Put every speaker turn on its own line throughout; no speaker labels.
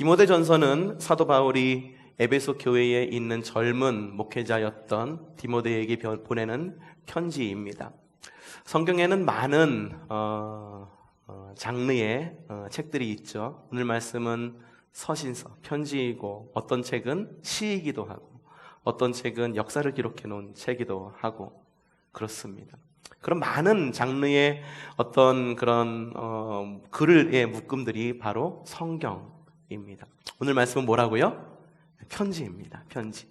디모데전서는 사도 바울이 에베소 교회에 있는 젊은 목회자였던 디모데에게 보내는 편지입니다. 성경에는 많은 장르의 책들이 있죠. 오늘 말씀은 서신서, 편지이고, 어떤 책은 시이기도 하고, 어떤 책은 역사를 기록해 놓은 책이기도 하고 그렇습니다. 그런 많은 장르의 어떤 그런 글의 묶음들이 바로 성경입니다. 오늘 말씀은 뭐라고요? 편지입니다. 편지.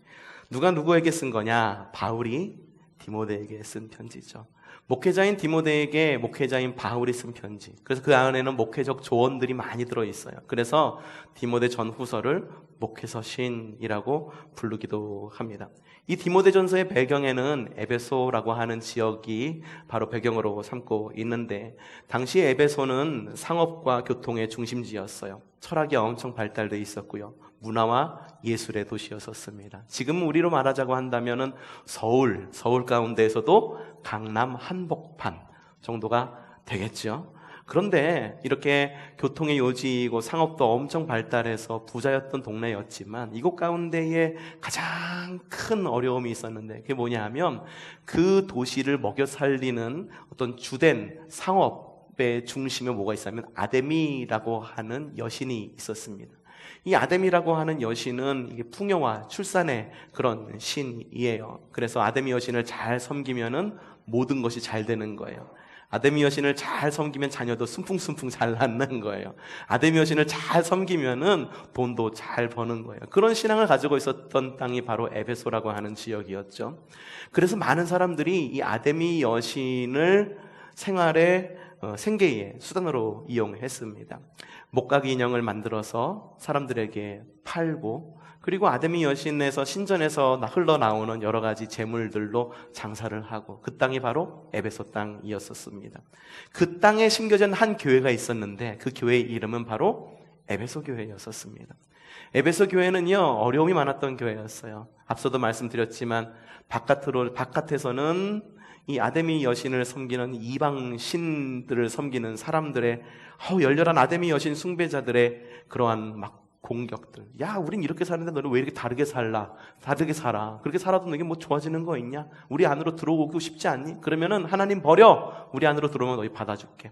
누가 누구에게 쓴 거냐? 바울이 디모데에게 쓴 편지죠. 목회자인 디모데에게 목회자인 바울이 쓴 편지. 그래서 그 안에는 목회적 조언들이 많이 들어있어요. 그래서 디모데 전후서를 목회서신이라고 부르기도 합니다. 이 디모데전서의 배경에는 에베소라고 하는 지역이 바로 배경으로 삼고 있는데, 당시 에베소는 상업과 교통의 중심지였어요. 철학이 엄청 발달되어 있었고요. 문화와 예술의 도시였었습니다. 지금 우리로 말하자고 한다면은 서울 가운데에서도 강남 한복판 정도가 되겠죠. 그런데 이렇게 교통의 요지이고 상업도 엄청 발달해서 부자였던 동네였지만 이곳 가운데에 가장 큰 어려움이 있었는데, 그게 뭐냐 하면 그 도시를 먹여 살리는 어떤 주된 상업의 중심에 뭐가 있었냐면 아데미라고 하는 여신이 있었습니다. 이 아데미라고 하는 여신은 이게 풍요와 출산의 그런 신이에요. 그래서 아데미 여신을 잘 섬기면은 모든 것이 잘 되는 거예요. 아데미 여신을 잘 섬기면 자녀도 순풍순풍 잘 낳는 거예요. 아데미 여신을 잘 섬기면은 돈도 잘 버는 거예요. 그런 신앙을 가지고 있었던 땅이 바로 에베소라고 하는 지역이었죠. 그래서 많은 사람들이 이 아데미 여신을 생활의 생계의 수단으로 이용했습니다. 목각 인형을 만들어서 사람들에게 팔고, 그리고 아데미 여신에서 신전에서 흘러나오는 여러 가지 재물들로 장사를 하고, 그 땅이 바로 에베소 땅이었었습니다. 그 땅에 심겨진 한 교회가 있었는데 그 교회의 이름은 바로 에베소 교회였었습니다. 에베소 교회는요, 어려움이 많았던 교회였어요. 앞서도 말씀드렸지만 바깥에서는 이 아데미 여신을 섬기는 이방 신들을 섬기는 사람들의 열렬한 아데미 여신 숭배자들의 그러한 막 공격들. 야, 우린 이렇게 사는데 너는 왜 이렇게 다르게 살아? 그렇게 살아도 너게 뭐 좋아지는 거 있냐? 우리 안으로 들어오고 싶지 않니? 그러면은 하나님 버려. 우리 안으로 들어오면 너희 받아줄게.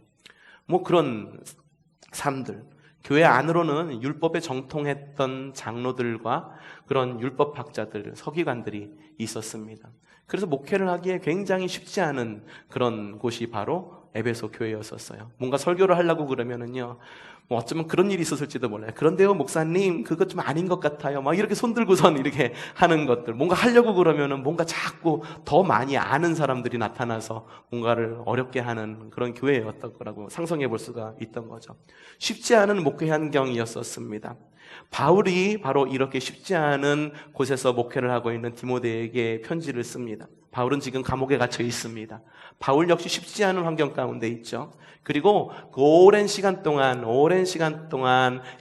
뭐 그런 사람들. 교회 안으로는 율법에 정통했던 장로들과 그런 율법학자들, 서기관들이 있었습니다. 그래서 목회를 하기에 굉장히 쉽지 않은 그런 곳이 바로 에베소 교회였었어요. 뭔가 설교를 하려고 그러면은요, 뭐 어쩌면 그런 일이 있었을지도 몰라요. 그런데요, 목사님, 그것 좀 아닌 것 같아요. 막 이렇게 손 들고선 이렇게 하는 것들. 뭔가 하려고 그러면은 뭔가 자꾸 더 많이 아는 사람들이 나타나서 뭔가를 어렵게 하는 그런 교회였던 거라고 상상해 볼 수가 있던 거죠. 쉽지 않은 목회 환경이었었습니다. 바울이 바로 이렇게 쉽지 않은 곳에서 목회를 하고 있는 디모데에게 편지를 씁니다. 바울은 지금 감옥에 갇혀 있습니다. 바울 역시 쉽지 않은 환경 가운데 있죠. 그리고 그 오랜 시간 동안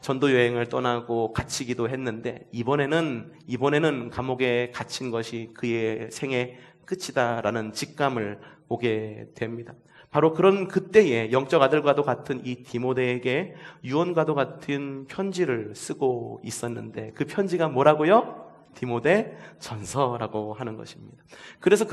전도 여행을 떠나고 갇히기도 했는데, 이번에는 감옥에 갇힌 것이 그의 생의 끝이다라는 직감을 오게 됩니다. 바로 그런 그때에 영적 아들과도 같은 이 디모데에게 유언과도 같은 편지를 쓰고 있었는데, 그 편지가 뭐라고요? 디모데 전서라고 하는 것입니다. 그래서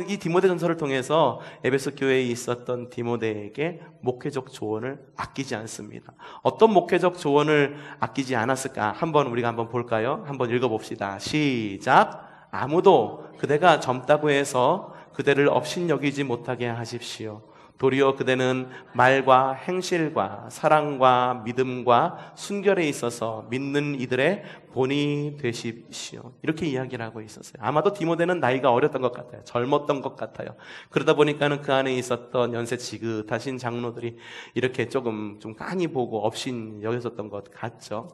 이 디모데 전서를 통해서 에베소 교회에 있었던 디모데에게 목회적 조언을 아끼지 않습니다. 어떤 목회적 조언을 아끼지 않았을까? 우리가 한번 볼까요? 한번 읽어봅시다. 시작. 아무도 그대가 젊다고 해서 그대를 업신여기지 못하게 하십시오. 도리어 그대는 말과 행실과 사랑과 믿음과 순결에 있어서 믿는 이들의 본이 되십시오. 이렇게 이야기를 하고 있었어요. 아마도 디모데는 나이가 어렸던 것 같아요. 젊었던 것 같아요. 그러다 보니까는 그 안에 있었던 연세 지긋하신 장로들이 이렇게 좀 깐히 보고 업신 여겼었던 것 같죠.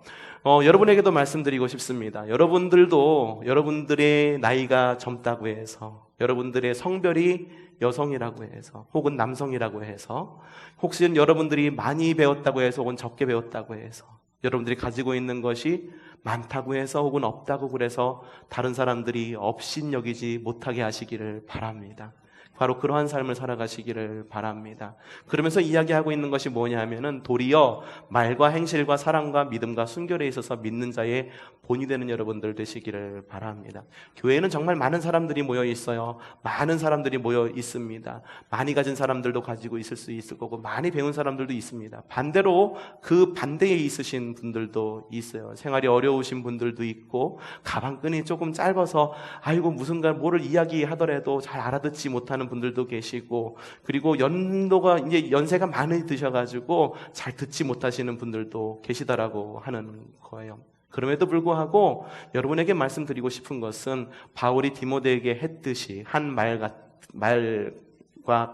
여러분에게도 말씀드리고 싶습니다. 여러분들도 여러분들의 나이가 젊다고 해서, 여러분들의 성별이 여성이라고 해서, 혹은 남성이라고 해서, 혹시 여러분들이 많이 배웠다고 해서, 혹은 적게 배웠다고 해서, 여러분들이 가지고 있는 것이 많다고 해서, 혹은 없다고 그래서 다른 사람들이 업신여기지 못하게 하시기를 바랍니다. 바로 그러한 삶을 살아가시기를 바랍니다. 그러면서 이야기하고 있는 것이 뭐냐 하면은 도리어 말과 행실과 사랑과 믿음과 순결에 있어서 믿는 자의 본이 되는 여러분들 되시기를 바랍니다. 교회에는 정말 많은 사람들이 모여 있어요. 많은 사람들이 모여 있습니다. 많이 가진 사람들도 가지고 있을 수 있을 거고 많이 배운 사람들도 있습니다. 반대로 그 반대에 있으신 분들도 있어요. 생활이 어려우신 분들도 있고 가방끈이 조금 짧아서 아이고 무슨가 뭐를 이야기하더라도 잘 알아듣지 못하는 분들도 계시고, 그리고 이제 연세가 많이 드셔가지고 잘 듣지 못하시는 분들도 계시다라고 하는 거예요. 그럼에도 불구하고 여러분에게 말씀드리고 싶은 것은 바울이 디모데에게 했듯이 한 말과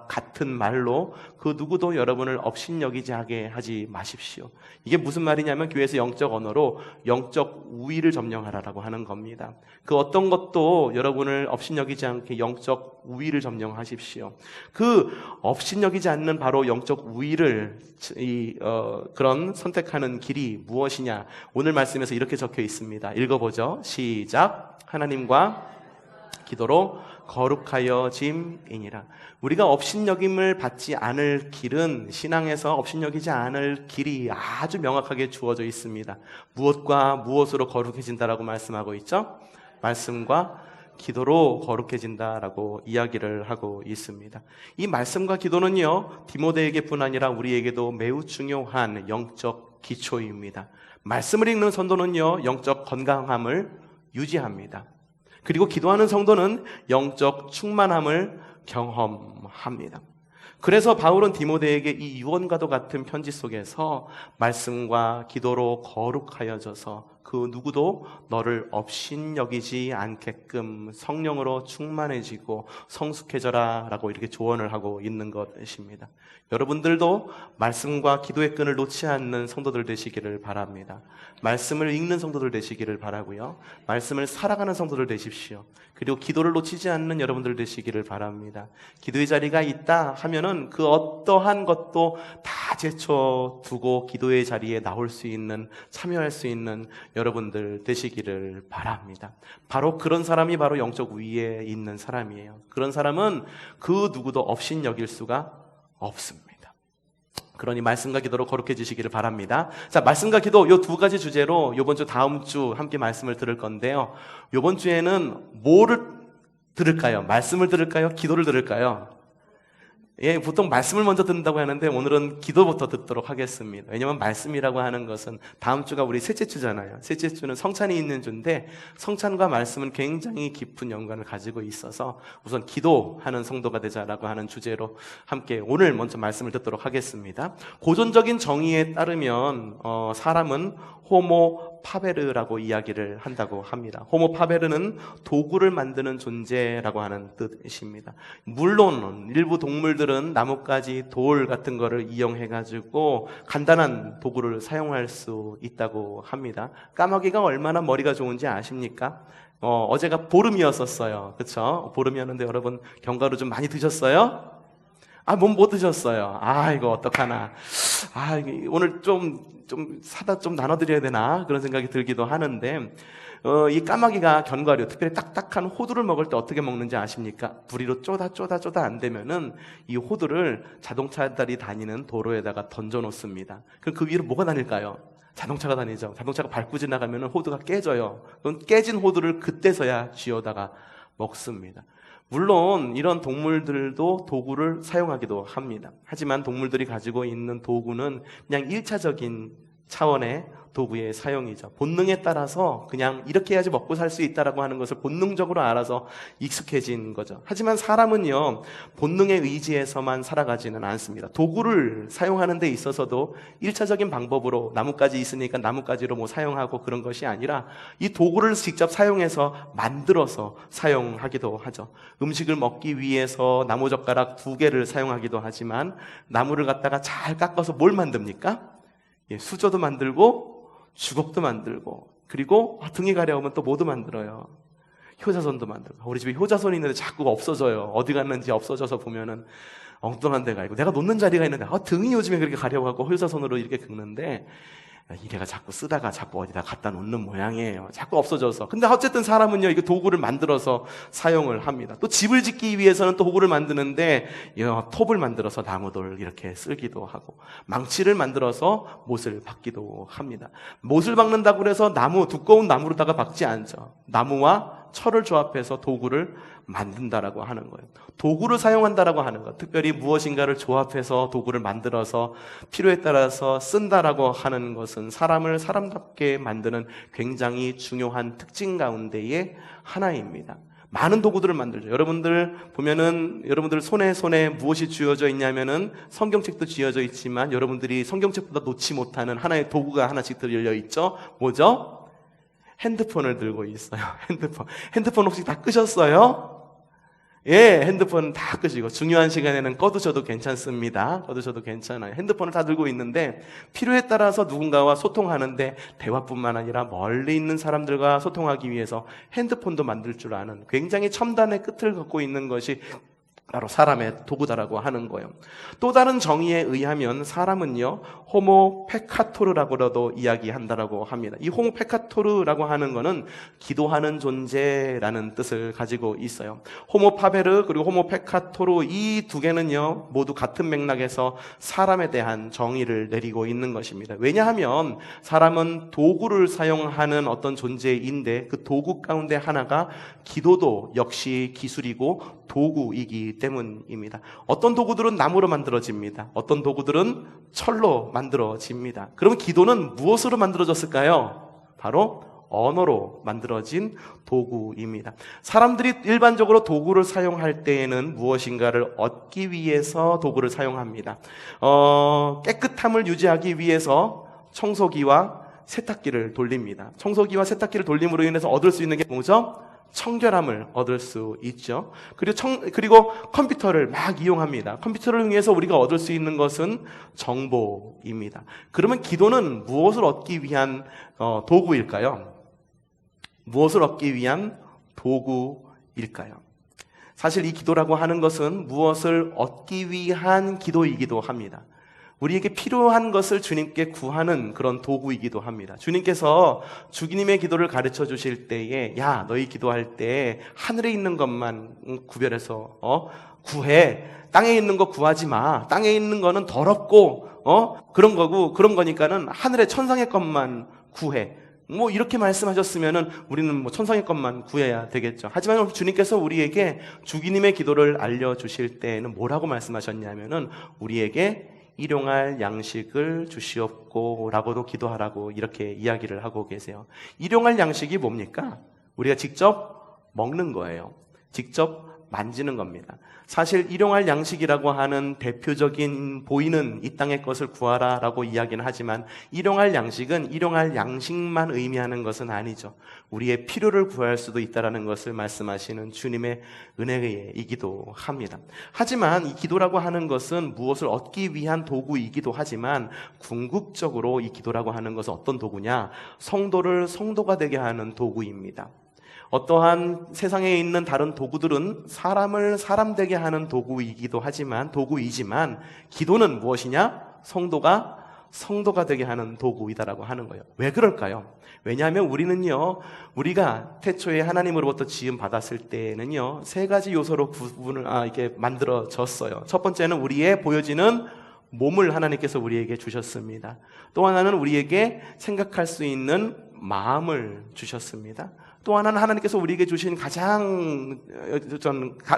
같은 말로 그 누구도 여러분을 업신여기지 하지 마십시오. 이게 무슨 말이냐면 교회에서 영적 언어로 영적 우위를 점령하라라고 하는 겁니다. 그 어떤 것도 여러분을 업신여기지 않게 영적 우위를 점령하십시오. 그 업신여기지 않는 바로 영적 우위를 그런 선택하는 길이 무엇이냐? 오늘 말씀에서 이렇게 적혀 있습니다. 읽어보죠. 시작. 하나님과 기도로 거룩하여짐이니라. 우리가 업신여김을 받지 않을 길은, 신앙에서 업신여기지 않을 길이 아주 명확하게 주어져 있습니다. 무엇과 무엇으로 거룩해진다라고 말씀하고 있죠? 말씀과 기도로 거룩해진다라고 이야기를 하고 있습니다. 이 말씀과 기도는요, 디모데에게뿐 아니라 우리에게도 매우 중요한 영적 기초입니다. 말씀을 읽는 성도는요, 영적 건강함을 유지합니다. 그리고 기도하는 성도는 영적 충만함을 경험합니다. 그래서 바울은 디모데에게 이 유언과도 같은 편지 속에서 말씀과 기도로 거룩하여져서 그 누구도 너를 업신여기지 않게끔 성령으로 충만해지고 성숙해져라 라고 이렇게 조언을 하고 있는 것입니다. 여러분들도 말씀과 기도의 끈을 놓지 않는 성도들 되시기를 바랍니다. 말씀을 읽는 성도들 되시기를 바라고요. 말씀을 살아가는 성도들 되십시오. 그리고 기도를 놓치지 않는 여러분들 되시기를 바랍니다. 기도의 자리가 있다 하면은 그 어떠한 것도 다 제쳐두고 기도의 자리에 나올 수 있는, 참여할 수 있는 여러분들 되시기를 바랍니다. 바로 그런 사람이 바로 영적 위에 있는 사람이에요. 그런 사람은 그 누구도 업신여길 수가 없습니다. 그러니 말씀과 기도로 거룩해지시기를 바랍니다. 자, 말씀과 기도 이 두 가지 주제로 이번 주 다음 주 함께 말씀을 들을 건데요. 이번 주에는 뭐를 들을까요? 말씀을 들을까요? 기도를 들을까요? 예, 보통 말씀을 먼저 듣는다고 하는데 오늘은 기도부터 듣도록 하겠습니다. 왜냐하면 말씀이라고 하는 것은 다음 주가 우리 셋째 주잖아요. 셋째 주는 성찬이 있는 주인데 성찬과 말씀은 굉장히 깊은 연관을 가지고 있어서 우선 기도하는 성도가 되자라고 하는 주제로 함께 오늘 먼저 말씀을 듣도록 하겠습니다. 고전적인 정의에 따르면 사람은 호모 파베르라고 이야기를 한다고 합니다. 호모 파베르는 도구를 만드는 존재라고 하는 뜻입니다. 물론 일부 동물들은 나뭇가지, 돌 같은 거를 이용해가지고 간단한 도구를 사용할 수 있다고 합니다. 까마귀가 얼마나 머리가 좋은지 아십니까? 어제가 보름이었었어요. 그렇죠? 보름이었는데 여러분 견과류 좀 많이 드셨어요? 못 드셨어요. 이거 어떡하나. 오늘 좀 사다 좀 나눠드려야 되나? 그런 생각이 들기도 하는데, 이 까마귀가 견과류, 특별히 딱딱한 호두를 먹을 때 어떻게 먹는지 아십니까? 부리로 쪼다 안 되면은 이 호두를 자동차들이 다니는 도로에다가 던져 놓습니다. 그럼 그 위로 뭐가 다닐까요? 자동차가 다니죠. 자동차가 밟고 지나가면은 호두가 깨져요. 그럼 깨진 호두를 그때서야 쥐어다가 먹습니다. 물론 이런 동물들도 도구를 사용하기도 합니다. 하지만 동물들이 가지고 있는 도구는 그냥 1차적인 차원의 도구의 사용이죠. 본능에 따라서 그냥 이렇게 해야지 먹고 살 수 있다라고 하는 것을 본능적으로 알아서 익숙해진 거죠. 하지만 사람은요, 본능의 의지에서만 살아가지는 않습니다. 도구를 사용하는 데 있어서도 1차적인 방법으로 나뭇가지 있으니까 나뭇가지로 뭐 사용하고 그런 것이 아니라 이 도구를 직접 사용해서 만들어서 사용하기도 하죠. 음식을 먹기 위해서 나무젓가락 2개를 사용하기도 하지만 나무를 갖다가 잘 깎아서 뭘 만듭니까? 수저도 만들고 주걱도 만들고, 그리고 등이 가려우면 또 뭐도 만들어요. 효자손도 만들고. 우리 집에 효자손이 있는데 자꾸 없어져요. 어디 갔는지 없어져서 보면은 엉뚱한 데가 있고, 내가 놓는 자리가 있는데 등이 요즘에 그렇게 가려워하고 효자손으로 이렇게 긁는데, 이래가 자꾸 쓰다가 자꾸 어디다 갖다 놓는 모양이에요. 자꾸 없어져서. 근데 어쨌든 사람은요, 이거 도구를 만들어서 사용을 합니다. 또 집을 짓기 위해서는 또 도구를 만드는데, 톱을 만들어서 나무돌 이렇게 쓰기도 하고, 망치를 만들어서 못을 박기도 합니다. 못을 박는다고 해서 두꺼운 나무로다가 박지 않죠. 나무와 철을 조합해서 도구를 만든다라고 하는 거예요. 도구를 사용한다라고 하는 것, 특별히 무엇인가를 조합해서 도구를 만들어서 필요에 따라서 쓴다라고 하는 것은 사람을 사람답게 만드는 굉장히 중요한 특징 가운데의 하나입니다. 많은 도구들을 만들죠. 여러분들 보면은 여러분들 손에 무엇이 쥐어져 있냐면은 성경책도 쥐어져 있지만 여러분들이 성경책보다 놓지 못하는 하나의 도구가 하나씩 들려 있죠. 뭐죠? 핸드폰을 들고 있어요. 핸드폰 혹시 다 끄셨어요? 예, 핸드폰 다 끄시고 중요한 시간에는 꺼두셔도 괜찮습니다. 꺼두셔도 괜찮아요. 핸드폰을 다 들고 있는데 필요에 따라서 누군가와 소통하는데 대화뿐만 아니라 멀리 있는 사람들과 소통하기 위해서 핸드폰도 만들 줄 아는 굉장히 첨단의 끝을 갖고 있는 것이 바로 사람의 도구다라고 하는 거예요. 또 다른 정의에 의하면 사람은요, 호모 페카토르라고도 이야기한다라고 합니다. 이 호모 페카토르라고 하는 거는 기도하는 존재라는 뜻을 가지고 있어요. 호모 파베르 그리고 호모 페카토르 이 두 개는요, 모두 같은 맥락에서 사람에 대한 정의를 내리고 있는 것입니다. 왜냐하면 사람은 도구를 사용하는 어떤 존재인데 그 도구 가운데 하나가 기도도 역시 기술이고 도구이기 때문입니다. 어떤 도구들은 나무로 만들어집니다. 어떤 도구들은 철로 만들어집니다. 그러면 기도는 무엇으로 만들어졌을까요? 바로 언어로 만들어진 도구입니다. 사람들이 일반적으로 도구를 사용할 때에는 무엇인가를 얻기 위해서 도구를 사용합니다. 깨끗함을 유지하기 위해서 청소기와 세탁기를 돌립니다. 청소기와 세탁기를 돌림으로 인해서 얻을 수 있는 게 뭐죠? 청결함을 얻을 수 있죠. 그리고 컴퓨터를 막 이용합니다. 컴퓨터를 이용해서 우리가 얻을 수 있는 것은 정보입니다. 그러면 기도는 무엇을 얻기 위한 도구일까요? 무엇을 얻기 위한 도구일까요? 사실 이 기도라고 하는 것은 무엇을 얻기 위한 기도이기도 합니다. 우리에게 필요한 것을 주님께 구하는 그런 도구이기도 합니다. 주님께서 주님의 기도를 가르쳐 주실 때에 야, 너희 기도할 때 하늘에 있는 것만 구별해서 구해. 땅에 있는 거 구하지 마. 땅에 있는 거는 더럽고 그런 거니까는 하늘의 천상의 것만 구해. 이렇게 말씀하셨으면은 우리는 천상의 것만 구해야 되겠죠. 하지만 주님께서 우리에게 주님의 기도를 알려주실 때에는 뭐라고 말씀하셨냐면은 우리에게 일용할 양식을 주시옵고 라고도 기도하라고 이렇게 이야기를 하고 계세요. 일용할 양식이 뭡니까? 우리가 직접 먹는 거예요. 직접 만지는 겁니다. 사실 일용할 양식이라고 하는 대표적인 보이는 이 땅의 것을 구하라 라고 이야기는 하지만 일용할 양식은 일용할 양식만 의미하는 것은 아니죠. 우리의 필요를 구할 수도 있다는 것을 말씀하시는 주님의 은혜이기도 합니다. 하지만 이 기도라고 하는 것은 무엇을 얻기 위한 도구이기도 하지만 궁극적으로 이 기도라고 하는 것은 어떤 도구냐? 성도를 성도가 되게 하는 도구입니다. 어떠한 세상에 있는 다른 도구들은 사람을 사람 되게 하는 도구이지만 기도는 무엇이냐? 성도가 되게 하는 도구이다라고 하는 거예요. 왜 그럴까요? 왜냐하면 우리가 태초에 하나님으로부터 지음 받았을 때는요, 세 가지 요소로 이렇게 만들어졌어요. 첫 번째는 우리의 보여지는 몸을 하나님께서 우리에게 주셨습니다. 또 하나는 우리에게 생각할 수 있는 마음을 주셨습니다. 또 하나는 하나님께서 우리에게 주신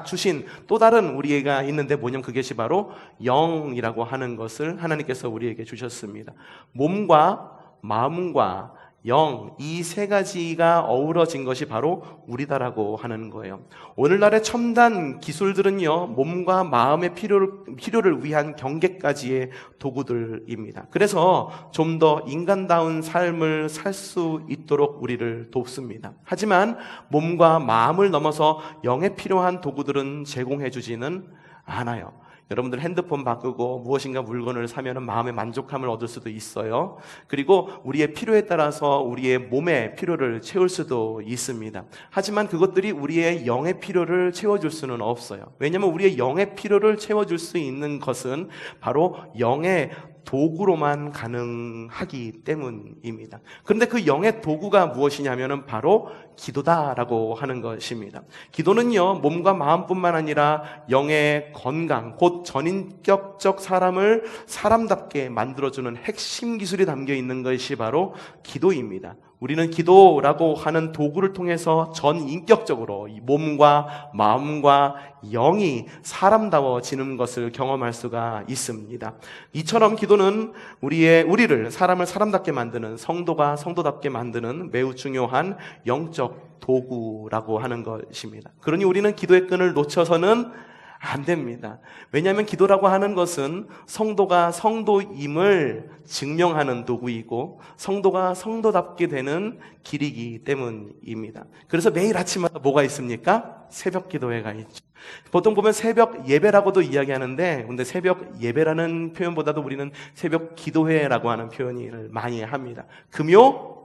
주신 또 다른 우리가 있는데 뭐냐면 그것이 바로 영이라고 하는 것을 하나님께서 우리에게 주셨습니다. 몸과 마음과 영, 이 세 가지가 어우러진 것이 바로 우리다라고 하는 거예요. 오늘날의 첨단 기술들은요, 몸과 마음의 필요를 위한 경계까지의 도구들입니다. 그래서 좀 더 인간다운 삶을 살 수 있도록 우리를 돕습니다. 하지만 몸과 마음을 넘어서 영에 필요한 도구들은 제공해주지는 않아요. 여러분들 핸드폰 바꾸고 무엇인가 물건을 사면 마음의 만족감을 얻을 수도 있어요. 그리고 우리의 필요에 따라서 우리의 몸의 필요를 채울 수도 있습니다. 하지만 그것들이 우리의 영의 필요를 채워줄 수는 없어요. 왜냐하면 우리의 영의 필요를 채워줄 수 있는 것은 바로 영의 도구로만 가능하기 때문입니다. 그런데 그 영의 도구가 무엇이냐면은 바로 기도다라고 하는 것입니다. 기도는요, 몸과 마음뿐만 아니라 영의 건강, 곧 전인격적 사람을 사람답게 만들어주는 핵심 기술이 담겨 있는 것이 바로 기도입니다. 우리는 기도라고 하는 도구를 통해서 전인격적으로 이 몸과 마음과 영이 사람다워지는 것을 경험할 수가 있습니다. 이처럼 기도는 우리를 사람을 사람답게 만드는, 성도가 성도답게 만드는 매우 중요한 영적 도구라고 하는 것입니다. 그러니 우리는 기도의 끈을 놓쳐서는 안 됩니다. 왜냐하면 기도라고 하는 것은 성도가 성도임을 증명하는 도구이고 성도가 성도답게 되는 길이기 때문입니다. 그래서 매일 아침마다 뭐가 있습니까? 새벽 기도회가 있죠. 보통 보면 새벽 예배라고도 이야기하는데, 근데 새벽 예배라는 표현보다도 우리는 새벽 기도회라고 하는 표현을 많이 합니다. 금요,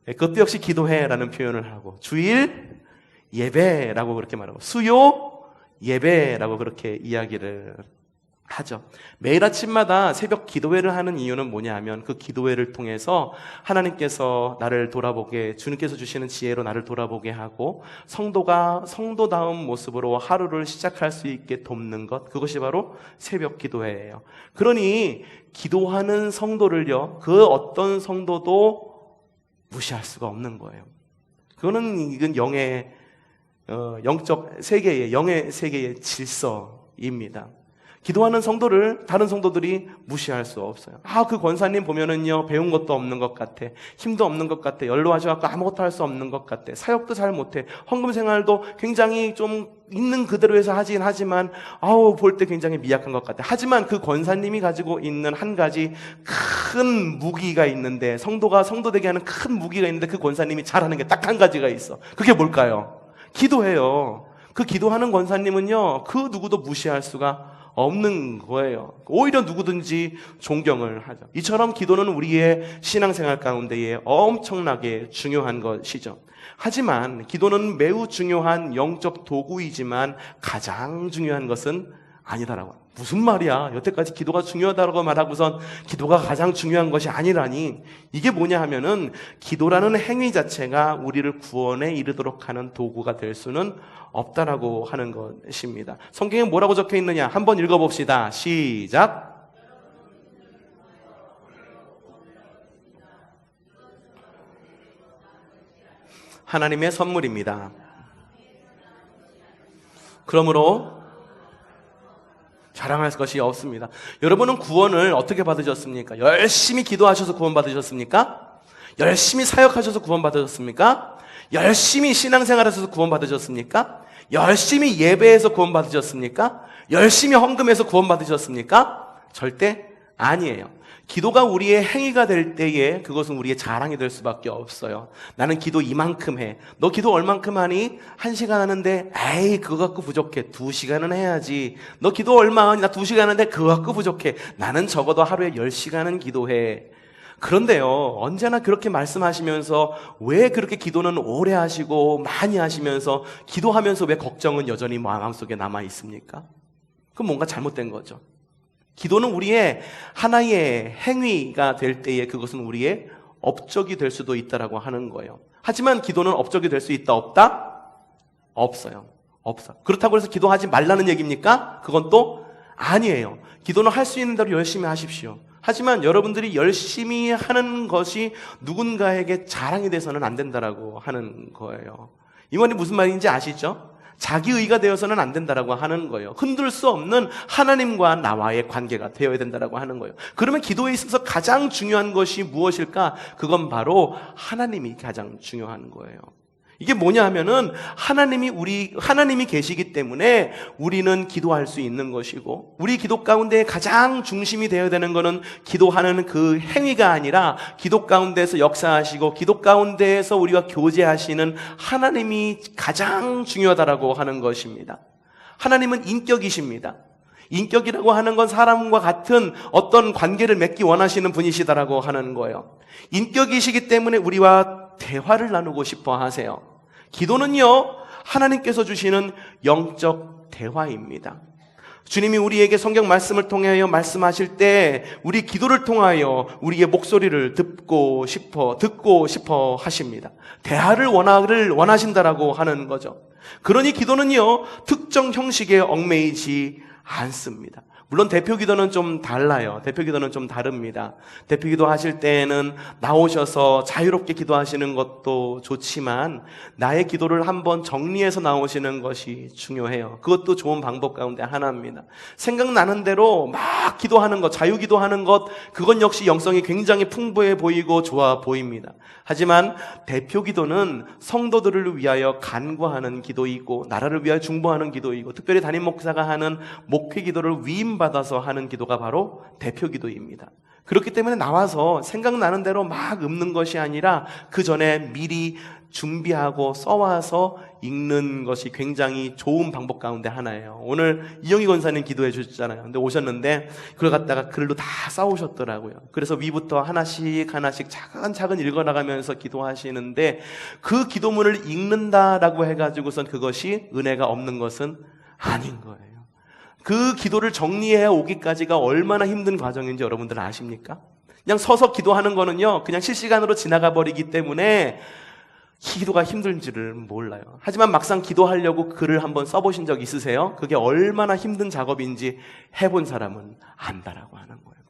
그것도 역시 기도회라는 표현을 하고, 주일 예배라고 그렇게 말하고, 수요 예배라고 그렇게 이야기를 하죠. 매일 아침마다 새벽 기도회를 하는 이유는 뭐냐 하면, 그 기도회를 통해서 하나님께서 나를 돌아보게, 주님께서 주시는 지혜로 나를 돌아보게 하고 성도가 성도다운 모습으로 하루를 시작할 수 있게 돕는 것, 그것이 바로 새벽 기도회예요. 그러니 기도하는 성도를요, 그 어떤 성도도 무시할 수가 없는 거예요. 이건 영적 세계의, 영의 세계의 질서입니다. 기도하는 성도를 다른 성도들이 무시할 수 없어요. 그 권사님 보면은요, 배운 것도 없는 것 같아, 힘도 없는 것 같아, 연로하셔갖고 아무것도 할 수 없는 것 같아, 사역도 잘 못해, 헌금 생활도 굉장히 좀 있는 그대로 해서 하긴 하지만 볼 때 굉장히 미약한 것 같아. 하지만 그 권사님이 가지고 있는 한 가지 큰 무기가 있는데, 성도가 성도되게 하는 큰 무기가 있는데, 그 권사님이 잘하는 게 딱 한 가지가 있어. 그게 뭘까요? 기도해요. 그 기도하는 권사님은요, 그 누구도 무시할 수가 없는 거예요. 오히려 누구든지 존경을 하죠. 이처럼 기도는 우리의 신앙생활 가운데에 엄청나게 중요한 것이죠. 하지만 기도는 매우 중요한 영적 도구이지만 가장 중요한 것은 아니다라고. 무슨 말이야? 여태까지 기도가 중요하다고 말하고선 기도가 가장 중요한 것이 아니라니. 이게 뭐냐 하면은, 기도라는 행위 자체가 우리를 구원에 이르도록 하는 도구가 될 수는 없다라고 하는 것입니다. 성경에 뭐라고 적혀 있느냐? 한번 읽어봅시다. 시작. 하나님의 선물입니다. 그러므로 자랑할 것이 없습니다. 여러분은 구원을 어떻게 받으셨습니까? 열심히 기도하셔서 구원 받으셨습니까? 열심히 사역하셔서 구원 받으셨습니까? 열심히 신앙생활하셔서 구원 받으셨습니까? 열심히 예배해서 구원 받으셨습니까? 열심히 헌금해서 구원 받으셨습니까? 절대 아니에요. 기도가 우리의 행위가 될 때에 그것은 우리의 자랑이 될 수밖에 없어요. 나는 기도 이만큼 해. 너 기도 얼만큼 하니? 1시간 하는데 에이 그거 갖고 부족해. 2시간은 해야지. 너 기도 얼마 하니? 나 2시간 하는데 그거 갖고 부족해. 나는 적어도 하루에 10시간은 기도해. 그런데요, 언제나 그렇게 말씀하시면서 왜 그렇게 기도는 오래 하시고 많이 하시면서 기도하면서 왜 걱정은 여전히 마음속에 남아 있습니까? 그건 뭔가 잘못된 거죠. 기도는 우리의 하나의 행위가 될 때에 그것은 우리의 업적이 될 수도 있다라고 하는 거예요. 하지만 기도는 업적이 될 수 있다 없다? 없어요. 없어. 그렇다고 해서 기도하지 말라는 얘기입니까? 그건 또 아니에요. 기도는 할 수 있는 대로 열심히 하십시오. 하지만 여러분들이 열심히 하는 것이 누군가에게 자랑이 돼서는 안 된다라고 하는 거예요. 이 말이 무슨 말인지 아시죠? 자기 의가 되어서는 안 된다라고 하는 거예요. 흔들 수 없는 하나님과 나와의 관계가 되어야 된다라고 하는 거예요. 그러면 기도에 있어서 가장 중요한 것이 무엇일까? 그건 바로 하나님이 가장 중요한 거예요. 이게 뭐냐 하면은 하나님이 계시기 때문에 우리는 기도할 수 있는 것이고, 우리 기도 가운데 가장 중심이 되어야 되는 것은 기도하는 그 행위가 아니라 기도 가운데서 역사하시고 기도 가운데에서 우리와 교제하시는 하나님이 가장 중요하다라고 하는 것입니다. 하나님은 인격이십니다. 인격이라고 하는 건 사람과 같은 어떤 관계를 맺기 원하시는 분이시다라고 하는 거예요. 인격이시기 때문에 우리와 대화를 나누고 싶어 하세요. 기도는요, 하나님께서 주시는 영적 대화입니다. 주님이 우리에게 성경 말씀을 통하여 말씀하실 때 우리 기도를 통하여 우리의 목소리를 듣고 싶어 하십니다. 대화를 원하신다라고 하는 거죠. 그러니 기도는요, 특정 형식에 얽매이지 않습니다. 물론 대표 기도는 좀 달라요. 대표 기도는 좀 다릅니다. 대표 기도 하실 때에는 나오셔서 자유롭게 기도하시는 것도 좋지만 나의 기도를 한번 정리해서 나오시는 것이 중요해요. 그것도 좋은 방법 가운데 하나입니다. 생각나는 대로 막 기도하는 것, 자유 기도하는 것, 그건 역시 영성이 굉장히 풍부해 보이고 좋아 보입니다. 하지만 대표 기도는 성도들을 위하여 간구하는 기도이고 나라를 위하여 중보하는 기도이고 특별히 담임 목사가 하는 목회 기도를 위임받아서 하는 기도가 바로 대표 기도입니다. 그렇기 때문에 나와서 생각나는 대로 막 읊는 것이 아니라 그 전에 미리 준비하고 써와서 읽는 것이 굉장히 좋은 방법 가운데 하나예요. 오늘 이영희 권사님 기도해 주셨잖아요. 근데 오셨는데 그걸 갖다가 글로 다 써오셨더라고요. 그래서 위부터 하나씩 차근차근 읽어나가면서 기도하시는데 그 기도문을 읽는다라고 해가지고선 그것이 은혜가 없는 것은 아닌 거예요. 그 기도를 정리해 오기까지가 얼마나 힘든 과정인지 여러분들 아십니까? 그냥 서서 기도하는 거는요, 그냥 실시간으로 지나가 버리기 때문에 기도가 힘든지를 몰라요. 하지만 막상 기도하려고 글을 한번 써보신 적 있으세요? 그게 얼마나 힘든 작업인지 해본 사람은 안다라고 하는 거예요.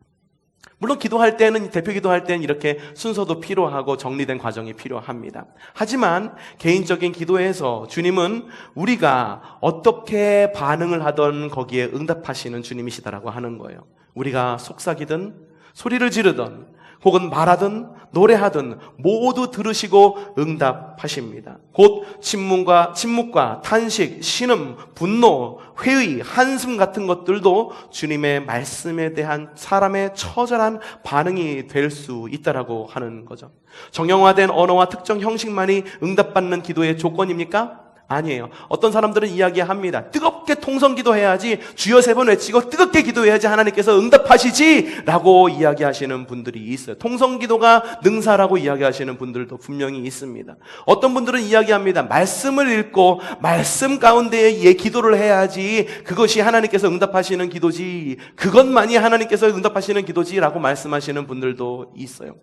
물론 기도할 때는, 대표 기도할 때는 이렇게 순서도 필요하고 정리된 과정이 필요합니다. 하지만 개인적인 기도에서 주님은 우리가 어떻게 반응을 하던 거기에 응답하시는 주님이시다라고 하는 거예요. 우리가 속삭이든 소리를 지르든 혹은 말하든 노래하든 모두 들으시고 응답하십니다. 곧 침묵과 탄식, 신음, 분노, 회의, 한숨 같은 것들도 주님의 말씀에 대한 사람의 처절한 반응이 될 수 있다라고 하는 거죠. 정형화된 언어와 특정 형식만이 응답받는 기도의 조건입니까? 아니에요. 어떤 사람들은 이야기합니다. 뜨겁게 통성기도해야지, 주여 3번 외치고 뜨겁게 기도해야지 하나님께서 응답하시지 라고 이야기하시는 분들이 있어요. 통성기도가 능사라고 이야기하시는 분들도 분명히 있습니다. 어떤 분들은 이야기합니다. 말씀을 읽고 말씀 가운데에 기도를 해야지 그것이 하나님께서 응답하시는 기도지, 그것만이 하나님께서 응답하시는 기도지 라고 말씀하시는 분들도 있어요.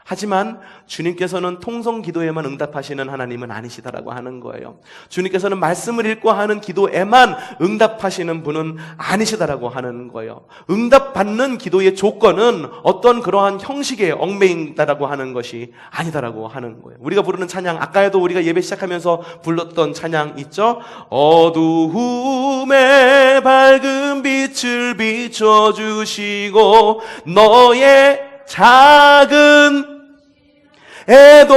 하지만 주님께서는 통성 기도에만 응답하시는 하나님은 아니시다라고 하는 거예요. 주님께서는 말씀을 읽고 하는 기도에만 응답하시는 분은 아니시다라고 하는 거예요. 응답받는 기도의 조건은 어떤 그러한 형식에 얽매인다라고 하는 것이 아니다라고 하는 거예요. 우리가 부르는 찬양, 아까에도 우리가 예배 시작하면서 불렀던 찬양 있죠? 어두움에 밝은 빛을 비춰주시고 너의 작은 에도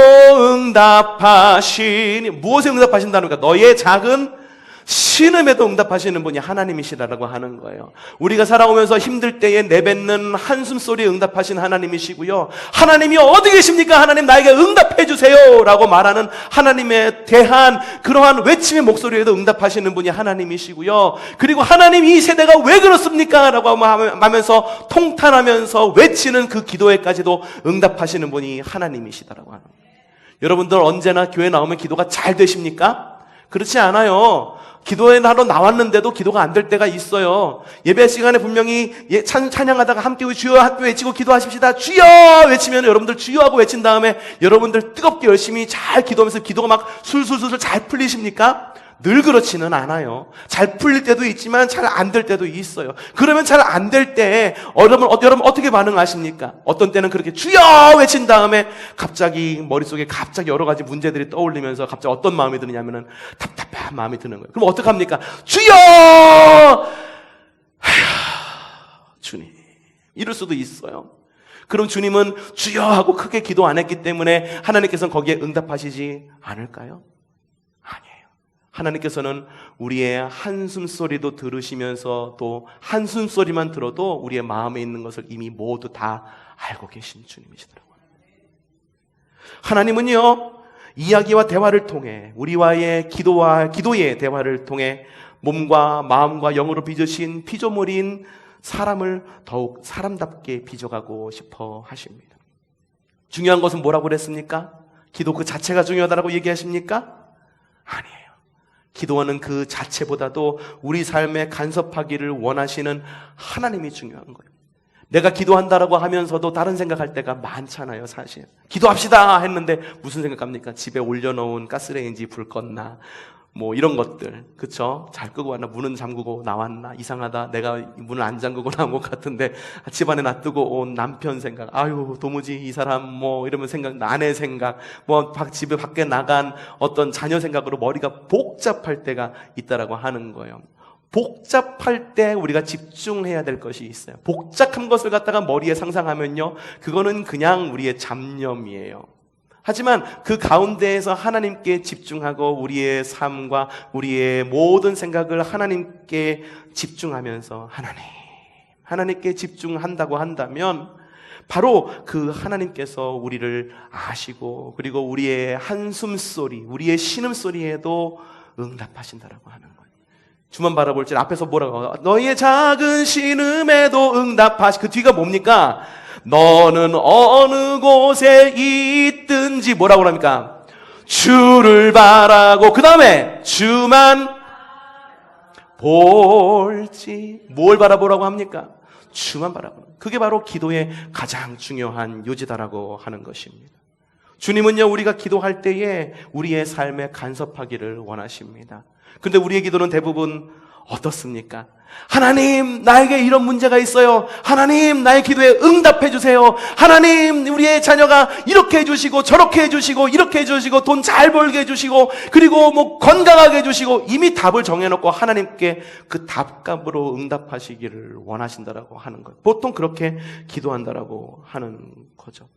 응답하시니, 무엇에 응답하신다는가? 너의 작은 신음에도 응답하시는 분이 하나님이시라고 하는 거예요. 우리가 살아오면서 힘들 때에 내뱉는 한숨 소리에 응답하신 하나님이시고요. 하나님이 어디 계십니까? 하나님 나에게 응답해 주세요 라고 말하는 하나님에 대한 그러한 외침의 목소리에도 응답하시는 분이 하나님이시고요. 그리고 하나님 이 세대가 왜 그렇습니까? 라고 하면서 통탄하면서 외치는 그 기도에까지도 응답하시는 분이 하나님이시다라고 하는 거예요. 여러분들 언제나 교회 나오면 기도가 잘 되십니까? 그렇지 않아요. 기도에 하러 나왔는데도 기도가 안 될 때가 있어요. 예배 시간에 분명히 찬양하다가 함께 주여 함께 외치고 기도하십시다. 주여 외치면 여러분들 주여 하고 외친 다음에 여러분들 뜨겁게 열심히 잘 기도하면서 기도가 막 술술술 잘 풀리십니까? 늘 그렇지는 않아요. 잘 풀릴 때도 있지만 잘 안 될 때도 있어요. 그러면 잘 안 될 때 여러분 어떻게 반응하십니까? 어떤 때는 그렇게 주여 외친 다음에 갑자기 머릿속에 여러 가지 문제들이 떠올리면서 갑자기 어떤 마음이 드느냐면은 답답한 마음이 드는 거예요. 그럼 어떡합니까? 주여! 주님. 이럴 수도 있어요. 그럼 주님은 주여 하고 크게 기도 안 했기 때문에 하나님께서는 거기에 응답하시지 않을까요? 하나님께서는 우리의 한숨 소리도 들으시면서 또 한숨 소리만 들어도 우리의 마음에 있는 것을 이미 모두 다 알고 계신 주님이시더라고요. 하나님은요, 이야기와 대화를 통해 우리와의 기도의 대화를 통해 몸과 마음과 영으로 빚으신 피조물인 사람을 더욱 사람답게 빚어가고 싶어 하십니다. 중요한 것은 뭐라고 그랬습니까? 기도 그 자체가 중요하다고 얘기하십니까? 아니에요. 기도하는 그 자체보다도 우리 삶에 간섭하기를 원하시는 하나님이 중요한 거예요. 내가 기도한다라고 하면서도 다른 생각할 때가 많잖아요, 사실. 기도합시다 했는데 무슨 생각합니까? 집에 올려놓은 가스레인지 불 껐나? 뭐 이런 것들, 그쵸? 잘 끄고 왔나? 문은 잠그고 나왔나? 이상하다. 내가 문을 안 잠그고 나온 것 같은데 집안에 놔두고 온 남편 생각, 아유 도무지 이 사람 뭐 이러면 생각, 아내 생각, 뭐 집에 밖에 나간 어떤 자녀 생각으로 머리가 복잡할 때가 있다라고 하는 거예요. 복잡할 때 우리가 집중해야 될 것이 있어요. 복잡한 것을 갖다가 머리에 상상하면요, 그거는 그냥 우리의 잡념이에요. 하지만 그 가운데에서 하나님께 집중하고 우리의 삶과 우리의 모든 생각을 하나님께 집중하면서 하나님께 집중한다고 한다면 바로 그 하나님께서 우리를 아시고 그리고 우리의 한숨소리, 우리의 신음소리에도 응답하신다라고 하는 거예요. 주만 바라볼 때 앞에서 뭐라고, 너희의 작은 신음에도 응답하시, 그 뒤가 뭡니까? 너는 어느 곳에 있든지 뭐라고 합니까? 주를 바라고, 그 다음에 주만 볼지. 뭘 바라보라고 합니까? 주만 바라보는, 그게 바로 기도의 가장 중요한 요지다라고 하는 것입니다. 주님은요, 우리가 기도할 때에 우리의 삶에 간섭하기를 원하십니다. 근데 우리의 기도는 대부분 어떻습니까? 하나님, 나에게 이런 문제가 있어요. 하나님, 나의 기도에 응답해 주세요. 하나님, 우리의 자녀가 이렇게 해주시고 저렇게 해주시고 이렇게 해주시고 돈 잘 벌게 해주시고 그리고 뭐 건강하게 해주시고, 이미 답을 정해놓고 하나님께 그 답값으로 응답하시기를 원하신다라고 하는 것. 보통 그렇게 기도한다라고 하는 거죠.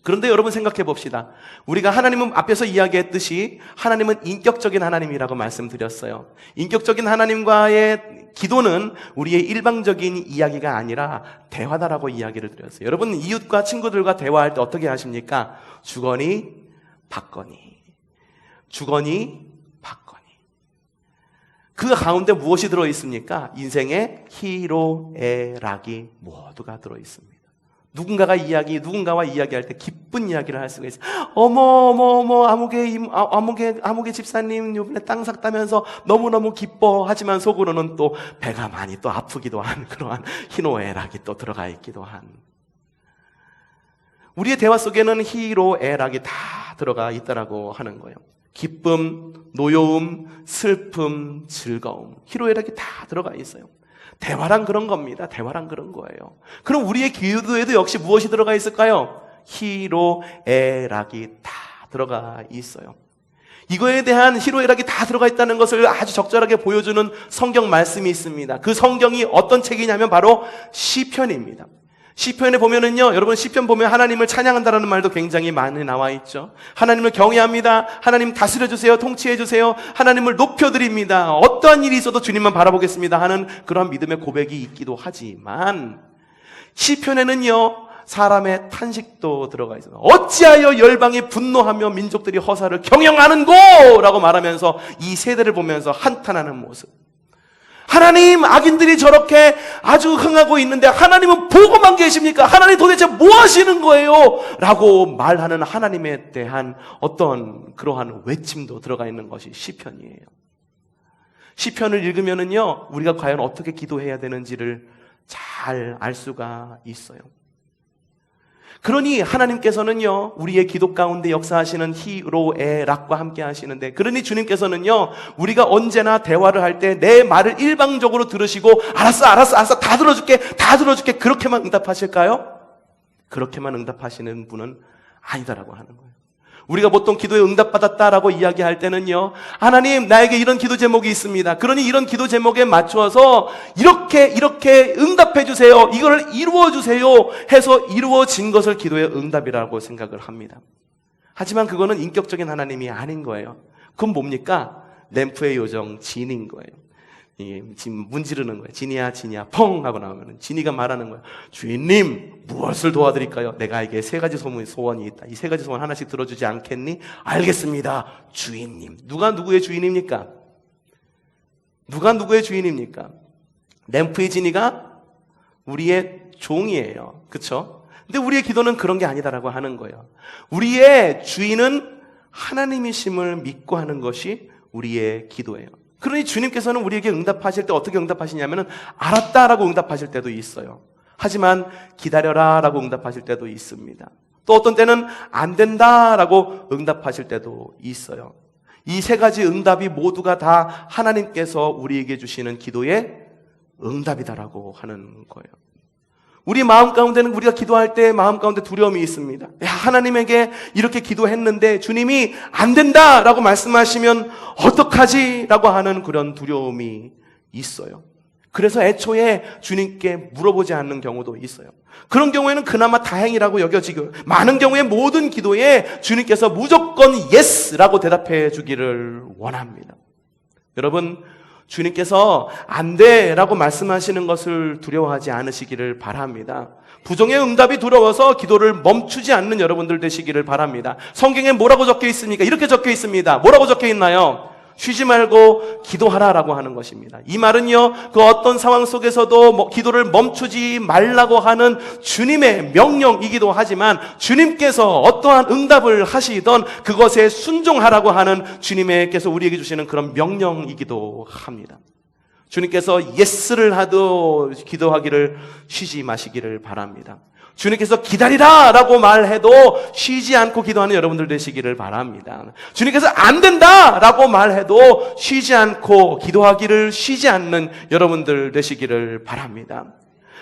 그런데 여러분 생각해 봅시다. 우리가 하나님은 앞에서 이야기했듯이 하나님은 인격적인 하나님이라고 말씀드렸어요. 인격적인 하나님과의 기도는 우리의 일방적인 이야기가 아니라 대화다라고 이야기를 드렸어요. 여러분, 이웃과 친구들과 대화할 때 어떻게 하십니까? 주거니 받거니, 주거니 받거니. 그 가운데 무엇이 들어있습니까? 인생의 희로애락이 모두가 들어있습니다. 누군가와 이야기할 때 기쁜 이야기를 할 수가 있어요. 어머, 아무개 집사님 이번에 땅 샀다면서 너무너무 기뻐. 하지만 속으로는 또 배가 많이 또 아프기도 한 그러한 희노애락이 또 들어가 있기도 한. 우리의 대화 속에는 희로애락이 다 들어가 있다라고 하는 거예요. 기쁨, 노여움, 슬픔, 즐거움, 희로애락이 다 들어가 있어요. 대화란 그런 겁니다. 대화란 그런 거예요. 그럼 우리의 기도에도 역시 무엇이 들어가 있을까요? 희로애락이 다 들어가 있어요. 이거에 대한 희로애락이 다 들어가 있다는 것을 아주 적절하게 보여주는 성경 말씀이 있습니다. 그 성경이 어떤 책이냐면 바로 시편입니다. 시편에 보면은요, 여러분 시편 보면 하나님을 찬양한다라는 말도 굉장히 많이 나와 있죠. 하나님을 경외합니다. 하나님 다스려주세요. 통치해주세요. 하나님을 높여드립니다. 어떠한 일이 있어도 주님만 바라보겠습니다 하는 그런 믿음의 고백이 있기도 하지만, 시편에는요 사람의 탄식도 들어가 있어요. 어찌하여 열방이 분노하며 민족들이 허사를 경영하는고 라고 말하면서 이 세대를 보면서 한탄하는 모습. 하나님, 악인들이 저렇게 아주 흥하고 있는데 하나님은 보고만 계십니까? 하나님 도대체 뭐 하시는 거예요? 라고 말하는 하나님에 대한 어떤 그러한 외침도 들어가 있는 것이 시편이에요. 시편을 읽으면은요, 우리가 과연 어떻게 기도해야 되는지를 잘 알 수가 있어요. 그러니 하나님께서는요, 우리의 기도 가운데 역사하시는 희로애락과 함께 하시는데, 그러니 주님께서는요, 우리가 언제나 대화를 할 때 내 말을 일방적으로 들으시고 알았어 다 들어줄게 그렇게만 응답하실까요? 그렇게만 응답하시는 분은 아니다라고 하는 거예요. 우리가 보통 기도에 응답받았다라고 이야기할 때는요, 하나님, 나에게 이런 기도 제목이 있습니다. 그러니 이런 기도 제목에 맞추어서 이렇게 응답해 주세요. 이걸 이루어 주세요 해서 이루어진 것을 기도의 응답이라고 생각을 합니다. 하지만 그거는 인격적인 하나님이 아닌 거예요. 그건 뭡니까? 램프의 요정 진인 거예요. 지금 문지르는 거예요. 지니야, 지니야, 펑! 하고 나오면 지니가 말하는 거예요. 주인님, 무엇을 도와드릴까요? 내가에게 3가지 소원이 있다. 이 3가지 소원 하나씩 들어주지 않겠니? 알겠습니다. 주인님. 누가 누구의 주인입니까? 누가 누구의 주인입니까? 램프의 지니가 우리의 종이에요. 그렇죠? 근데 우리의 기도는 그런 게 아니다라고 하는 거예요. 우리의 주인은 하나님이심을 믿고 하는 것이 우리의 기도예요. 그러니 주님께서는 우리에게 응답하실 때 어떻게 응답하시냐면은 알았다라고 응답하실 때도 있어요. 하지만 기다려라라고 응답하실 때도 있습니다. 또 어떤 때는 안 된다라고 응답하실 때도 있어요. 이 3가지 응답이 모두가 다 하나님께서 우리에게 주시는 기도의 응답이다라고 하는 거예요. 우리 마음 가운데는 우리가 기도할 때 마음 가운데 두려움이 있습니다. 하나님에게 이렇게 기도했는데 주님이 안 된다라고 말씀하시면 어떡하지? 라고 하는 그런 두려움이 있어요. 그래서 애초에 주님께 물어보지 않는 경우도 있어요. 그런 경우에는 그나마 다행이라고 여겨지고, 많은 경우에 모든 기도에 주님께서 무조건 예스라고 대답해 주기를 원합니다. 여러분, 주님께서 안 돼라고 말씀하시는 것을 두려워하지 않으시기를 바랍니다. 부정의 응답이 두려워서 기도를 멈추지 않는 여러분들 되시기를 바랍니다. 성경에 뭐라고 적혀 있습니까? 이렇게 적혀 있습니다. 뭐라고 적혀 있나요? 쉬지 말고 기도하라라고 하는 것입니다. 이 말은요, 그 어떤 상황 속에서도 기도를 멈추지 말라고 하는 주님의 명령이기도 하지만, 주님께서 어떠한 응답을 하시던 그것에 순종하라고 하는 주님께서 우리에게 주시는 그런 명령이기도 합니다. 주님께서 예스를 하도 기도하기를 쉬지 마시기를 바랍니다. 주님께서 기다리라 라고 말해도 쉬지 않고 기도하는 여러분들 되시기를 바랍니다. 주님께서 안 된다 라고 말해도 쉬지 않고 기도하기를 쉬지 않는 여러분들 되시기를 바랍니다.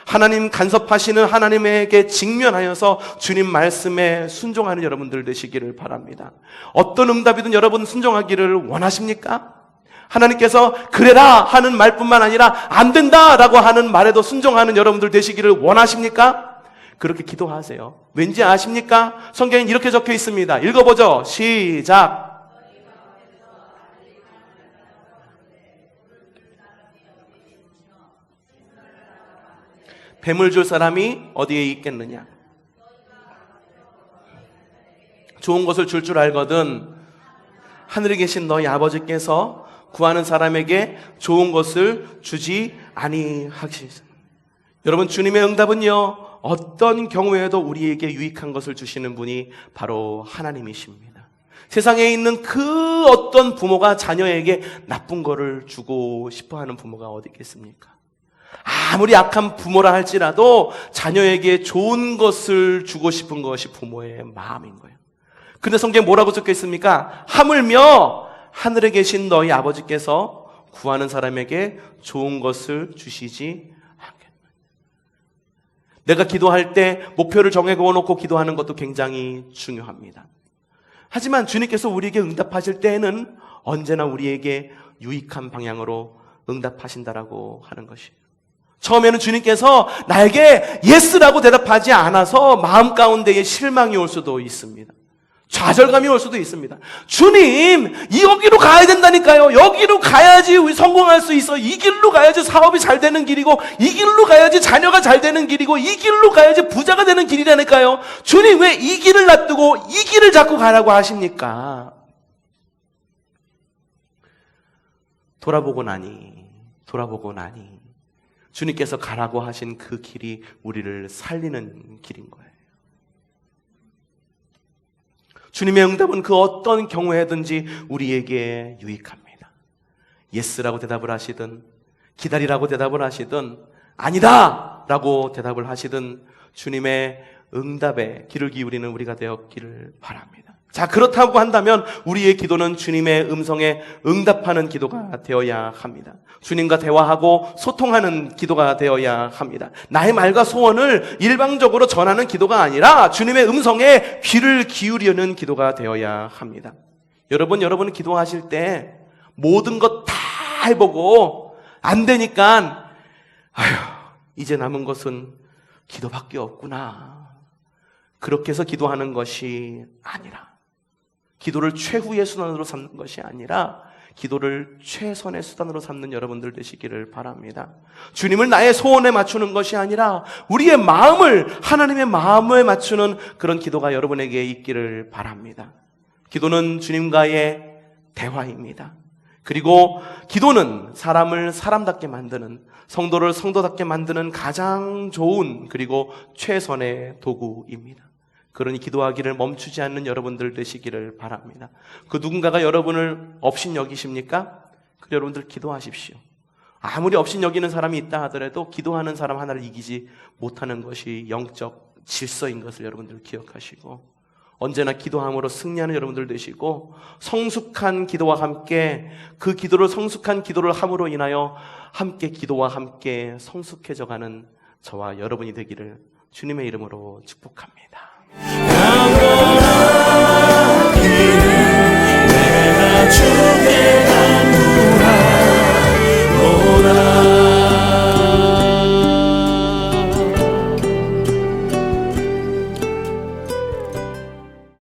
하나님 간섭하시는 하나님에게 직면하여서 주님 말씀에 순종하는 여러분들 되시기를 바랍니다. 어떤 응답이든 여러분 순종하기를 원하십니까? 하나님께서 그래라 하는 말뿐만 아니라 안 된다 라고 하는 말에도 순종하는 여러분들 되시기를 원하십니까? 그렇게 기도하세요. 왠지 아십니까? 성경에 이렇게 적혀 있습니다. 읽어보죠. 시작. 뱀을 줄 사람이 어디에 있겠느냐? 좋은 것을 줄 알거든 하늘에 계신 너희 아버지께서 구하는 사람에게 좋은 것을 주지 아니하시리라. 여러분, 주님의 응답은요, 어떤 경우에도 우리에게 유익한 것을 주시는 분이 바로 하나님이십니다. 세상에 있는 그 어떤 부모가 자녀에게 나쁜 거를 주고 싶어하는 부모가 어디 있겠습니까? 아무리 악한 부모라 할지라도 자녀에게 좋은 것을 주고 싶은 것이 부모의 마음인 거예요. 근데 성경에 뭐라고 적혀 있습니까? 하물며 하늘에 계신 너희 아버지께서 구하는 사람에게 좋은 것을 주시지 않겠다. 내가 기도할 때 목표를 정해놓고 기도하는 것도 굉장히 중요합니다. 하지만 주님께서 우리에게 응답하실 때에는 언제나 우리에게 유익한 방향으로 응답하신다라고 하는 것이에요. 처음에는 주님께서 나에게 예스라고 대답하지 않아서 마음 가운데에 실망이 올 수도 있습니다. 좌절감이 올 수도 있습니다. 주님, 여기로 가야 된다니까요. 여기로 가야지 우리 성공할 수 있어. 이 길로 가야지 사업이 잘 되는 길이고, 이 길로 가야지 자녀가 잘 되는 길이고, 이 길로 가야지 부자가 되는 길이라니까요. 주님, 왜 이 길을 놔두고 이 길을 자꾸 가라고 하십니까? 돌아보고 나니 주님께서 가라고 하신 그 길이 우리를 살리는 길인 거예요. 주님의 응답은 그 어떤 경우에든지 우리에게 유익합니다. 예스라고 대답을 하시든, 기다리라고 대답을 하시든, 아니다! 라고 대답을 하시든, 주님의 응답에 귀를 기울이는 우리가 되었기를 바랍니다. 자, 그렇다고 한다면 우리의 기도는 주님의 음성에 응답하는 기도가 되어야 합니다. 주님과 대화하고 소통하는 기도가 되어야 합니다. 나의 말과 소원을 일방적으로 전하는 기도가 아니라 주님의 음성에 귀를 기울이는 기도가 되어야 합니다. 여러분 기도하실 때 모든 것 다 해보고 안 되니까 이제 남은 것은 기도밖에 없구나. 그렇게 해서 기도하는 것이 아니라, 기도를 최후의 순환으로 삼는 것이 아니라 기도를 최선의 수단으로 삼는 여러분들 되시기를 바랍니다. 주님을 나의 소원에 맞추는 것이 아니라 우리의 마음을 하나님의 마음에 맞추는 그런 기도가 여러분에게 있기를 바랍니다. 기도는 주님과의 대화입니다. 그리고 기도는 사람을 사람답게 만드는, 성도를 성도답게 만드는 가장 좋은 그리고 최선의 도구입니다. 그러니 기도하기를 멈추지 않는 여러분들 되시기를 바랍니다. 그 누군가가 여러분을 업신여기십니까? 그래, 여러분들 기도하십시오. 아무리 업신여기는 사람이 있다 하더라도 기도하는 사람 하나를 이기지 못하는 것이 영적 질서인 것을 여러분들 기억하시고, 언제나 기도함으로 승리하는 여러분들 되시고, 성숙한 기도와 함께 그 기도를 성숙한 기도를 함으로 인하여 함께 기도와 함께 성숙해져가는 저와 여러분이 되기를 주님의 이름으로 축복합니다.